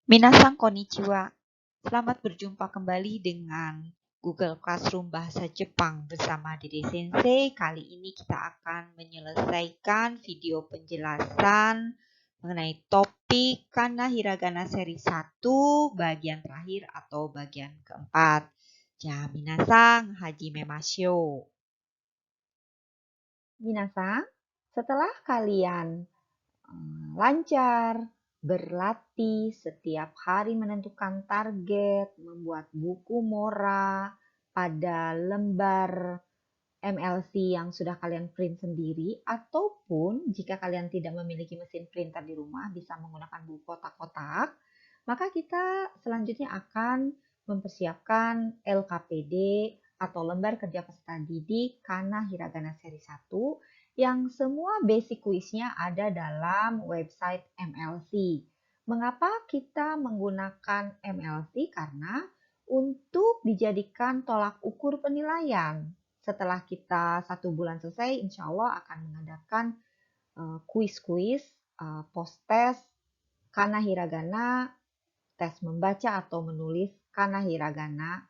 Minasan konnichiwa. Selamat berjumpa kembali dengan Google Classroom Bahasa Jepang bersama Dede Sensei. Kali ini kita akan menyelesaikan video penjelasan mengenai topik kana hiragana seri 1 bagian terakhir atau bagian keempat. Ja, minasan hajimemashou. Minasan, setelah kalian lancar berlatih setiap hari menentukan target, membuat buku mora pada lembar MLC yang sudah kalian print sendiri, ataupun jika kalian tidak memiliki mesin printer di rumah bisa menggunakan buku kotak-kotak, maka kita selanjutnya akan mempersiapkan LKPD atau lembar kerja peserta didik kana hiragana seri 1 yang semua basic kuisnya ada dalam website MLC. Mengapa kita menggunakan MLC? Karena untuk dijadikan tolak ukur penilaian. Setelah kita 1 bulan selesai, insya Allah akan mengadakan kuis-kuis, post-test, kana hiragana, tes membaca atau menulis kana hiragana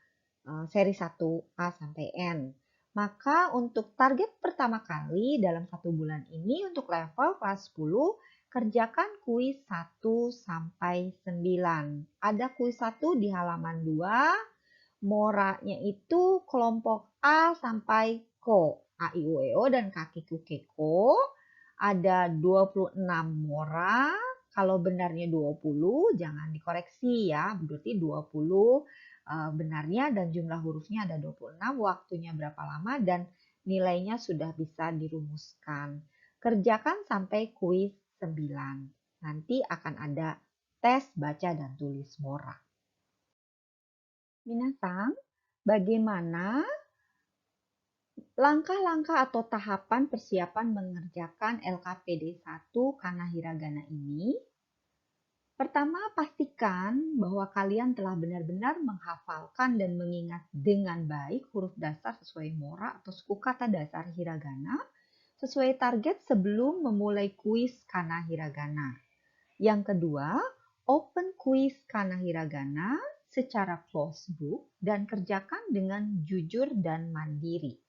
seri 1A sampai N. Maka untuk target pertama kali dalam 1 bulan ini untuk level kelas 10, kerjakan kuis 1 sampai 9. Ada kuis 1 di halaman 2, moranya itu kelompok A sampai Ko. A, I, U, E, O, dan Kakiku Keko. Ada 26 mora. Kalau benarnya 20, jangan dikoreksi ya. Berarti 20 benarnya dan jumlah hurufnya ada 26. Waktunya berapa lama dan nilainya sudah bisa dirumuskan. Kerjakan sampai kuis 9. Nanti akan ada tes baca dan tulis mora. Minasan, bagaimana langkah-langkah atau tahapan persiapan mengerjakan LKPD 1 kana hiragana ini? Pertama, pastikan bahwa kalian telah benar-benar menghafalkan dan mengingat dengan baik huruf dasar sesuai mora atau suku kata dasar hiragana sesuai target sebelum memulai kuis kana hiragana. Yang kedua, open kuis kana hiragana secara closed book dan kerjakan dengan jujur dan mandiri.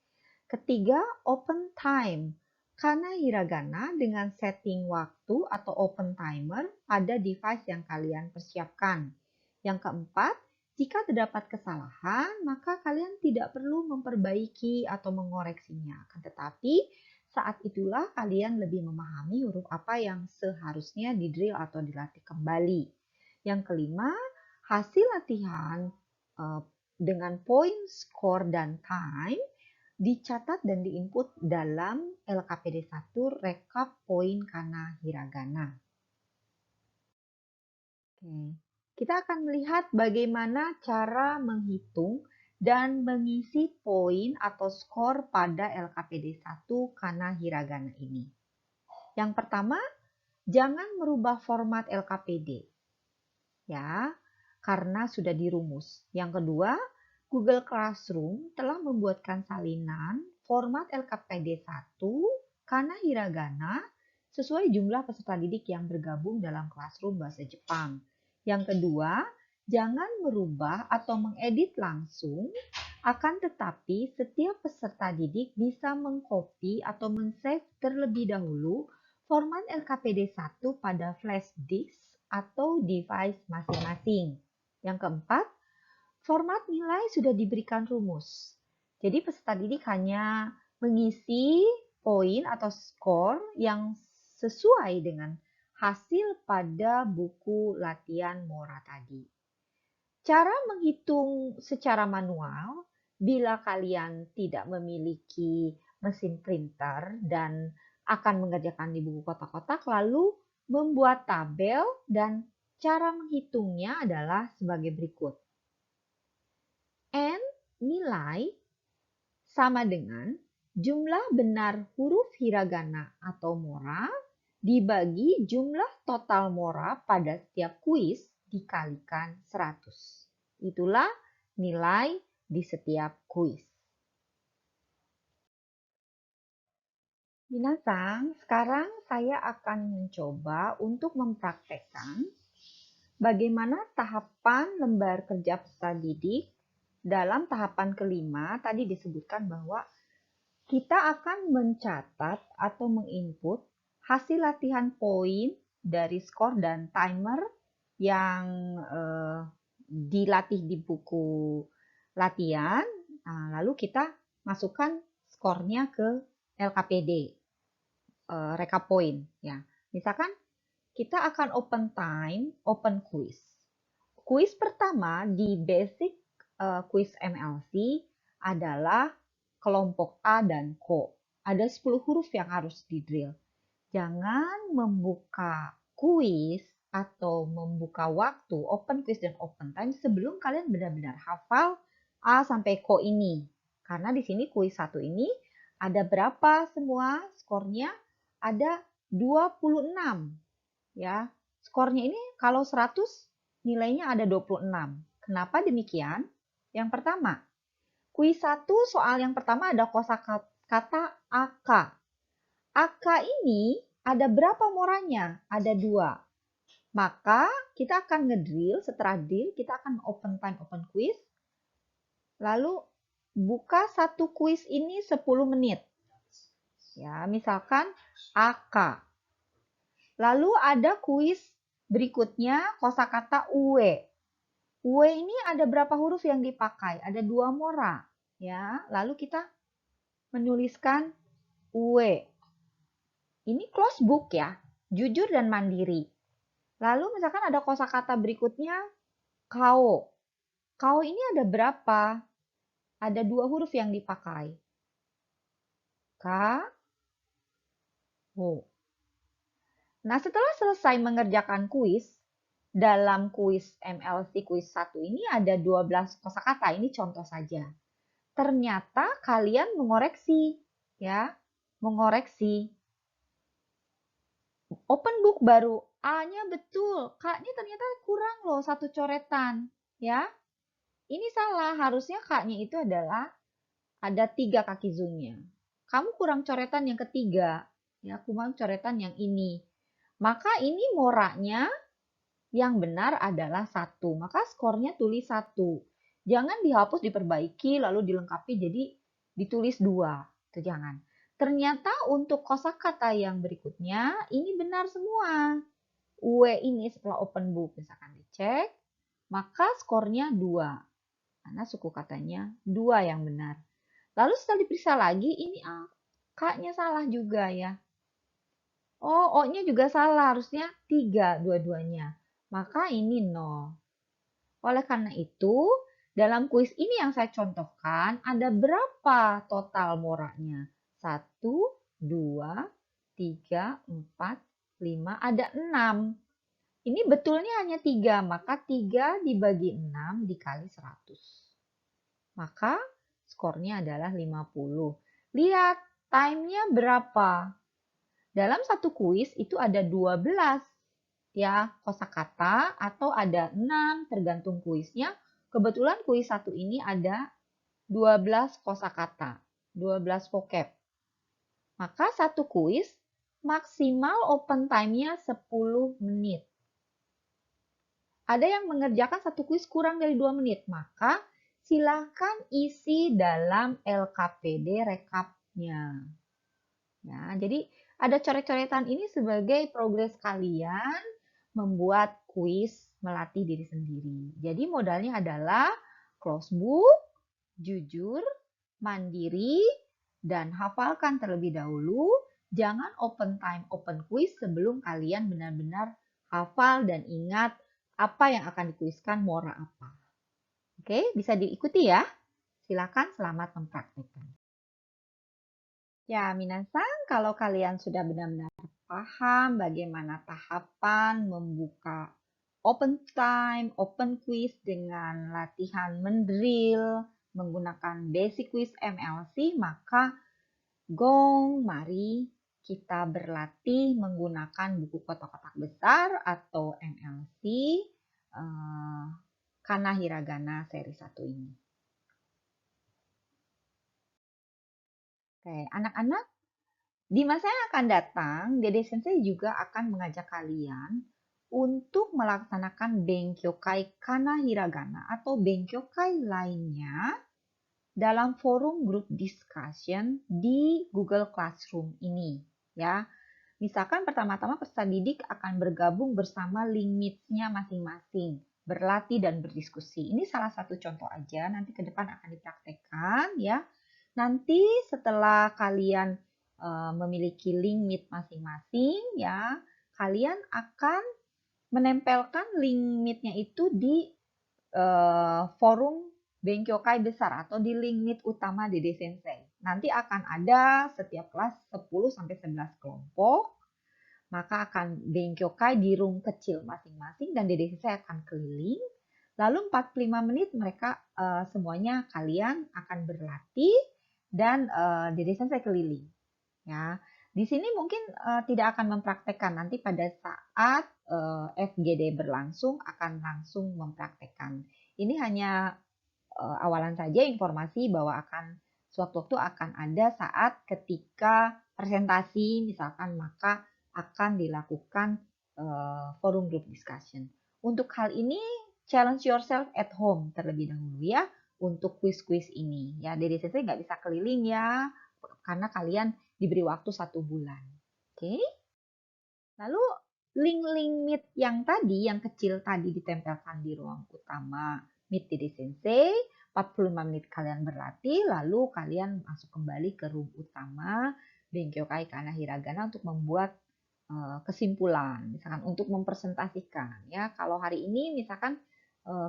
Ketiga, open time. Kana hiragana dengan setting waktu atau open timer pada device yang kalian persiapkan. Yang keempat, jika terdapat kesalahan, maka kalian tidak perlu memperbaiki atau mengoreksinya. Tetapi saat itulah kalian lebih memahami huruf apa yang seharusnya didrill atau dilatih kembali. Yang kelima, hasil latihan dengan poin, skor, dan time dicatat dan diinput dalam LKPD 1 rekap poin kana hiragana. Kita akan melihat bagaimana cara menghitung dan mengisi poin atau skor pada LKPD 1 kana hiragana ini. Yang pertama, jangan merubah format LKPD. Ya, karena sudah dirumus. Yang kedua, Google Classroom telah membuatkan salinan format LKPD 1 kana hiragana sesuai jumlah peserta didik yang bergabung dalam Classroom Bahasa Jepang. Yang kedua, jangan merubah atau mengedit langsung, akan tetapi setiap peserta didik bisa mengcopy atau men-save terlebih dahulu format LKPD 1 pada flash disk atau device masing-masing. Yang keempat, format nilai sudah diberikan rumus. Jadi peserta didik hanya mengisi poin atau skor yang sesuai dengan hasil pada buku latihan mora tadi. Cara menghitung secara manual, bila kalian tidak memiliki mesin printer dan akan mengerjakan di buku kotak-kotak, lalu membuat tabel dan cara menghitungnya adalah sebagai berikut. N nilai sama dengan jumlah benar huruf hiragana atau mora dibagi jumlah total mora pada setiap kuis dikalikan 100. Itulah nilai di setiap kuis. Minasan, sekarang saya akan mencoba untuk mempraktekkan Bagaimana tahapan lembar kerja peserta didik? Dalam tahapan kelima, tadi disebutkan bahwa kita akan mencatat atau menginput hasil latihan poin dari skor dan timer yang dilatih di buku latihan. Nah, lalu kita masukkan skornya ke LKPD, rekap poin. Ya, misalkan kita akan open time, open quiz. Kuis pertama di basic quiz MLC adalah kelompok A dan KO. Ada 10 huruf yang harus di-drill. Jangan membuka kuis atau membuka waktu open quiz dan open time sebelum kalian benar-benar hafal A sampai KO ini. Karena di sini kuis 1 ini ada berapa semua skornya? Ada 26. Ya, skornya ini kalau 100 nilainya ada 26. Kenapa demikian? Yang pertama, kuis 1 soal yang pertama ada kosakata AK. AK ini ada berapa moranya? Ada 2. Maka kita akan ngedrill, setelah drill kita akan open time, open quiz. Lalu buka satu kuis ini 10 menit. Ya, misalkan AK. Lalu ada kuis berikutnya kosakata UE. UE ini ada berapa huruf yang dipakai? Ada 2 mora. Ya, lalu kita menuliskan UE. Ini close book ya, jujur dan mandiri. Lalu misalkan ada kosakata berikutnya KAO. KAO ini ada berapa? Ada 2 huruf yang dipakai. K, O. Nah, setelah selesai mengerjakan kuis, dalam kuis MLC kuis 1 ini ada 12 kosakata. Ini contoh saja. Ternyata kalian mengoreksi, ya, mengoreksi. Open book baru A-nya betul, K-nya ternyata kurang loh 1 coretan, ya. Ini salah, harusnya K-nya itu adalah ada 3 kaki zoom-nya. Kamu kurang coretan yang ketiga, ya, kurang coretan yang ini. Maka ini moranya yang benar adalah 1. Maka skornya tulis 1. Jangan dihapus, diperbaiki, lalu dilengkapi jadi ditulis 2. Itu jangan. Ternyata untuk kosakata yang berikutnya ini benar semua. UE ini setelah open book misalkan dicek, maka skornya 2. Karena suku katanya 2 yang benar. Lalu setelah diperiksa lagi ini K-nya salah juga ya. Oh, O-nya juga salah, harusnya 3 dua-duanya. Maka ini 0. Oleh karena itu, dalam kuis ini yang saya contohkan, ada berapa total moranya? 1, 2, 3, 4, 5, ada 6. Ini betulnya hanya 3, maka 3 dibagi 6 dikali 100. Maka skornya adalah 50. Lihat, time-nya berapa? Dalam satu kuis itu ada 12 ya kosakata atau ada 6 tergantung kuisnya. Kebetulan kuis 1 ini ada 12 kosakata, 12 vocab. Maka satu kuis maksimal open time-nya 10 menit. Ada yang mengerjakan satu kuis kurang dari 2 menit, maka silakan isi dalam LKPD rekapnya. Ya, jadi ada coret-coretan ini sebagai progres kalian membuat kuis melatih diri sendiri. Jadi modalnya adalah close book, jujur, mandiri, dan hafalkan terlebih dahulu. Jangan open time, open quiz sebelum kalian benar-benar hafal dan ingat apa yang akan dikuiskan, mora apa. Oke, bisa diikuti ya. Silakan, selamat mempraktikkan. Ya, minasan, kalau kalian sudah benar-benar paham bagaimana tahapan membuka open time, open quiz dengan latihan mendrill menggunakan basic quiz MLC, maka mari kita berlatih menggunakan buku kotak-kotak besar atau MLC Kana Hiragana seri 1 ini. Oke, anak-anak, di masa yang akan datang, Dede Sensei juga akan mengajak kalian untuk melaksanakan Benkyokai Kana Hiragana atau Benkyokai lainnya dalam forum group discussion di Google Classroom ini ya. Misalkan pertama-tama peserta didik akan bergabung bersama link Meet-nya masing-masing, berlatih dan berdiskusi. Ini salah satu contoh aja, nanti ke depan akan dipraktekkan ya. Nanti setelah kalian memiliki link Meet masing-masing ya, kalian akan menempelkan link Meet-nya itu di forum Benkyokai besar atau di link Meet utama Dede Sensei. Nanti akan ada setiap kelas 10-11 kelompok, maka akan Benkyokai di room kecil masing-masing dan Dede Sensei akan keliling. Lalu 45 menit mereka semuanya kalian akan berlatih dan Dede Sensei keliling. Ya, di sini mungkin tidak akan mempraktekkan, nanti pada saat FGD berlangsung akan langsung mempraktekkan. Ini hanya awalan saja informasi bahwa akan suatu waktu akan ada saat ketika presentasi misalkan maka akan dilakukan forum group discussion. Untuk hal ini challenge yourself at home terlebih dahulu ya untuk quiz-quiz ini. Ya, Dede Sensei nggak bisa keliling ya karena kalian diberi waktu 1 bulan. Oke? Lalu link-link Meet yang tadi, yang kecil tadi ditempelkan di ruang utama Meet Dede Sensei, 45 menit kalian berlatih, lalu kalian masuk kembali ke room utama Benkyokai Kana Hiragana untuk membuat kesimpulan, misalkan untuk mempresentasikan. Ya, kalau hari ini misalkan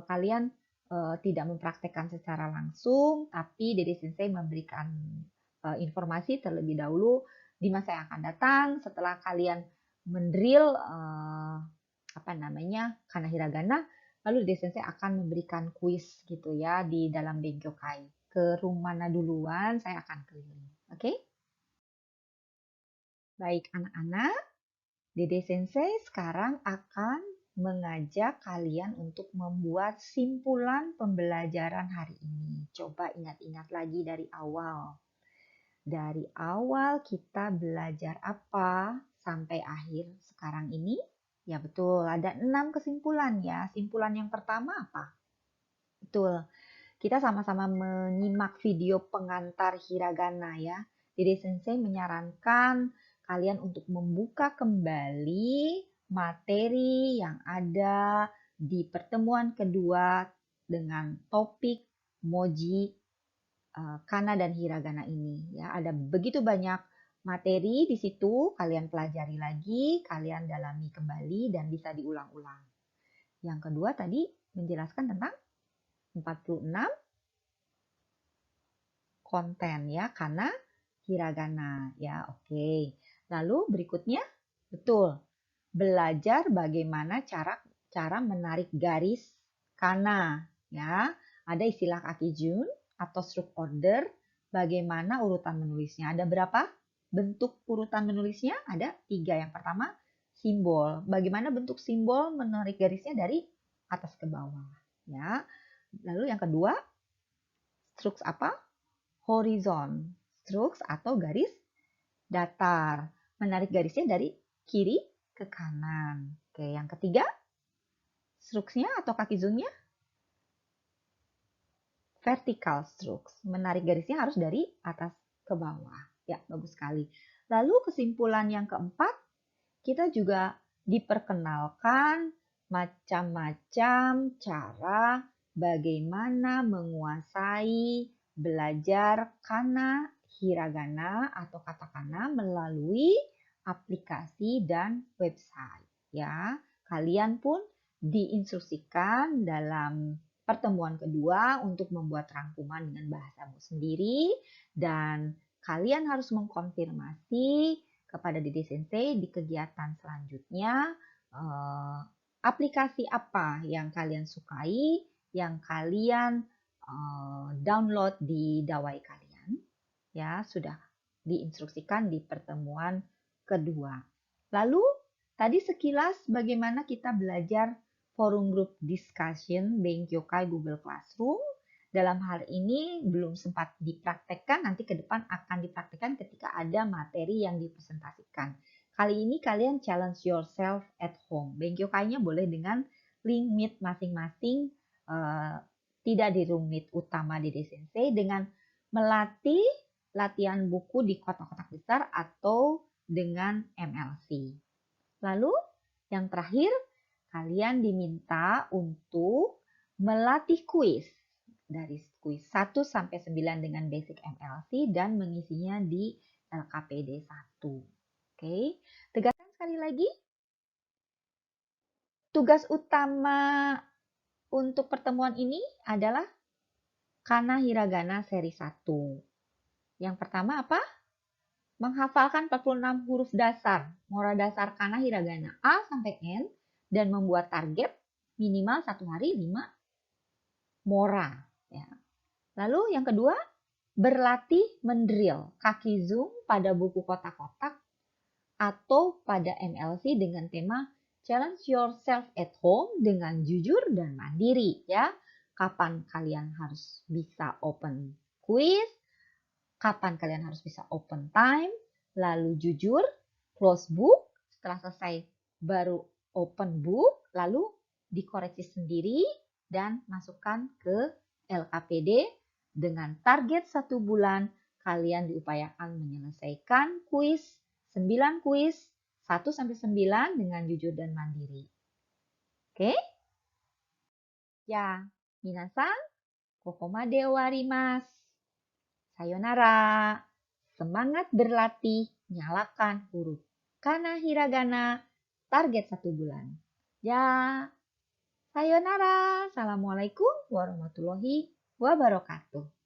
kalian tidak mempraktekkan secara langsung, tapi Dede Sensei memberikan informasi terlebih dahulu di masa yang akan datang setelah kalian mendrill Kana Hiragana, lalu Dede Sensei akan memberikan kuis gitu ya di dalam Benkyokai. Ke room mana duluan saya akan keliling. Oke? Baik anak-anak, Dede Sensei sekarang akan mengajak kalian untuk membuat simpulan pembelajaran hari ini. Coba ingat-ingat lagi dari awal. Dari awal kita belajar apa sampai akhir sekarang ini? Ya betul, ada 6 kesimpulan ya. Simpulan yang pertama apa? Betul, kita sama-sama menyimak video pengantar hiragana ya. Dede Sensei menyarankan kalian untuk membuka kembali materi yang ada di pertemuan kedua dengan topik moji kana dan hiragana ini ya. Ada begitu banyak materi di situ, kalian pelajari lagi, kalian dalami kembali dan bisa diulang-ulang. Yang kedua tadi menjelaskan tentang 46 konten ya, kana hiragana ya. Oke. Lalu berikutnya betul, belajar bagaimana cara menarik garis kana ya. Ada istilah kakijun atau stroke order, bagaimana urutan menulisnya. Ada berapa bentuk urutan menulisnya? Ada 3. Yang pertama, simbol. Bagaimana bentuk simbol menarik garisnya dari atas ke bawah ya. Lalu yang kedua, strokes apa? Horizon. Strokes atau garis datar. Menarik garisnya dari kiri ke kanan. Oke, yang ketiga, strokes-nya atau kaki zoom-nya vertical strokes. Menarik garisnya harus dari atas ke bawah. Ya, bagus sekali. Lalu kesimpulan yang keempat, kita juga diperkenalkan macam-macam cara bagaimana menguasai belajar kana hiragana atau katakana melalui aplikasi dan website ya. Kalian pun diinstruksikan dalam pertemuan kedua untuk membuat rangkuman dengan bahasamu sendiri dan kalian harus mengkonfirmasi kepada Dede Sensei di kegiatan selanjutnya aplikasi apa yang kalian sukai, yang kalian download di dawai kalian. Ya, sudah diinstruksikan di pertemuan kedua. Lalu tadi sekilas bagaimana kita belajar forum group discussion Benkyokai Google Classroom. Dalam hal ini belum sempat dipraktekkan, nanti ke depan akan dipraktekkan ketika ada materi yang dipresentasikan. Kali ini kalian challenge yourself at home. Benkyokainya boleh dengan link Meet masing-masing, tidak di room Meet utama Dede Sensei, dengan melatih latihan buku di kotak-kotak besar atau dengan MLC. Lalu yang terakhir, kalian diminta untuk melatih kuis dari kuis 1 sampai 9 dengan basic MLC dan mengisinya di LKPD 1. Oke, tegaskan sekali lagi. Tugas utama untuk pertemuan ini adalah kana hiragana seri 1. Yang pertama apa? Menghafalkan 46 huruf dasar, mora dasar kana hiragana A sampai N, dan membuat target minimal 1 hari 5 mora. Ya. Lalu yang kedua, berlatih mendrill kaki zoom pada buku kotak-kotak atau pada MLC dengan tema Challenge Yourself at Home dengan jujur dan mandiri. Ya. Kapan kalian harus bisa open quiz, kapan kalian harus bisa open time, lalu jujur, close book, setelah selesai baru open book, lalu dikoreksi sendiri dan masukkan ke LKPD dengan target 1 bulan kalian diupayakan menyelesaikan kuis 9 kuis 1 sampai 9 dengan jujur dan mandiri. Oke? Ya, minasan, kokomade warimasu. Sayonara. Semangat berlatih, nyalakan huruf kana hiragana, target 1 bulan. Ya, sayonara. Assalamualaikum warahmatullahi wabarakatuh.